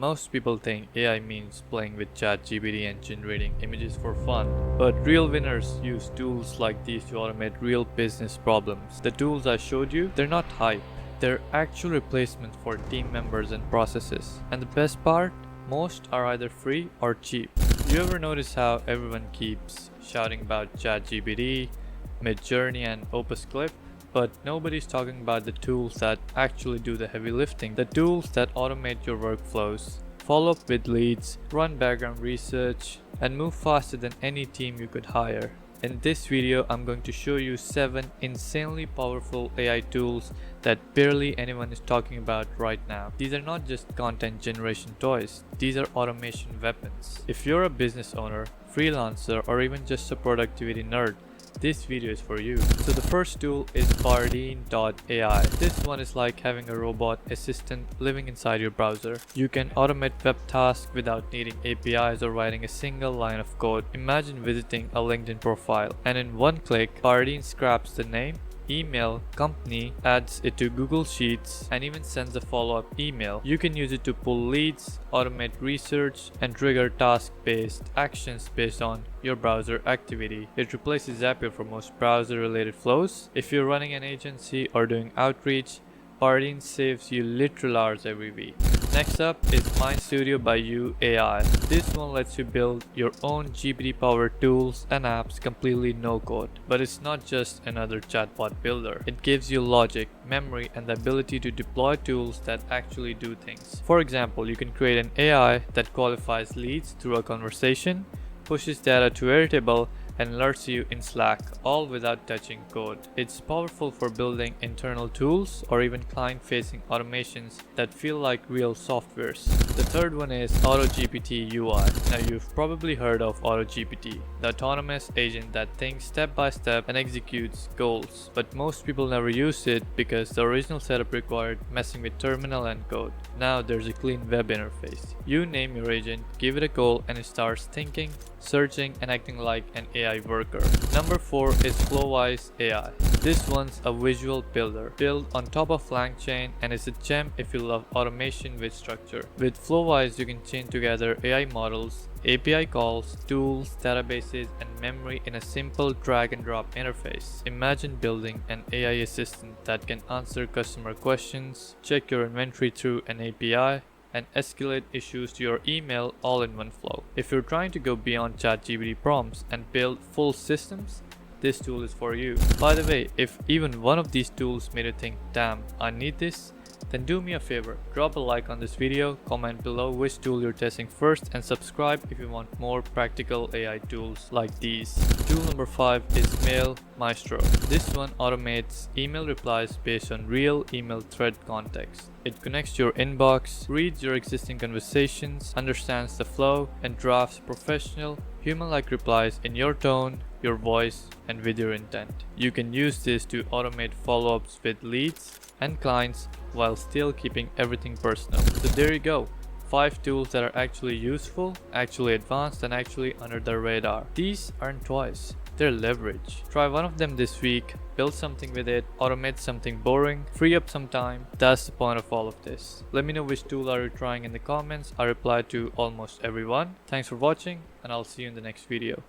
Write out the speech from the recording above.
Most people think AI means playing with ChatGPT and generating images for fun, but real winners use tools like these to automate real business problems. The tools I showed you, they're not hype, they're actual replacements for team members and processes. And the best part, most are either free or cheap. You ever notice how everyone keeps shouting about ChatGPT, Midjourney and Opus Clip? But nobody's talking about the tools that actually do the heavy lifting, the tools that automate your workflows, follow up with leads, run background research, and move faster than any team you could hire. In this video, I'm going to show you 7 insanely powerful AI tools that barely anyone is talking about right now. These are not just content generation toys, these are automation weapons. If you're a business owner, freelancer, or even just a productivity nerd, this video is for you. So the first tool is Bardeen.ai. This one is like having a robot assistant living inside your browser. You can automate web tasks without needing APIs or writing a single line of code. Imagine visiting a LinkedIn profile and in one click, Bardeen scraps the name, email, company, adds it to Google Sheets, and even sends a follow-up email. You can use it to pull leads, automate research, and trigger task-based actions based on your browser activity. It replaces Zapier for most browser-related flows. If you're running an agency or doing outreach, Bardeen saves you literal hours every week. Next up is MindStudio by You AI. This one lets you build your own GPT-powered tools and apps completely no-code. But it's not just another chatbot builder. It gives you logic, memory, and the ability to deploy tools that actually do things. For example, you can create an AI that qualifies leads through a conversation, pushes data to Airtable, and alerts you in Slack, all without touching code. It's powerful for building internal tools or even client-facing automations that feel like real softwares. The third one is AutoGPT UI. Now you've probably heard of AutoGPT, the autonomous agent that thinks step by step and executes goals. But most people never use it because the original setup required messing with terminal and code. Now there's a clean web interface. You name your agent, give it a goal, and it starts thinking, searching, and acting like an AI worker. Number 4 is Flowise AI. This one's a visual builder built on top of LangChain and is a gem if you love automation with structure. With Flowise, you can chain together AI models, API calls, tools, databases, and memory in a simple drag and drop interface. Imagine building an AI assistant that can answer customer questions, check your inventory through an API, and escalate issues to your email all in one flow. If you're trying to go beyond ChatGPT prompts and build full systems, this tool is for you. By the way, if even one of these tools made you think, damn, I need this, then do me a favor, drop a like on this video, comment below which tool you're testing first, and subscribe if you want more practical AI tools like these. Tool number 5 is Mail Maestro. This one automates email replies based on real email thread context. It connects your inbox, reads your existing conversations, understands the flow, and drafts professional, human-like replies in your tone, your voice, and with your intent. You can use this to automate follow-ups with leads and clients while still keeping everything personal. So there you go. 5 tools that are actually useful, actually advanced, and actually under the radar. These aren't toys, they're leverage. Try one of them this week, build something with it, automate something boring, free up some time. That's the point of all of this. Let me know which tool are you trying in the comments. I reply to almost everyone. Thanks for watching, and I'll see you in the next video.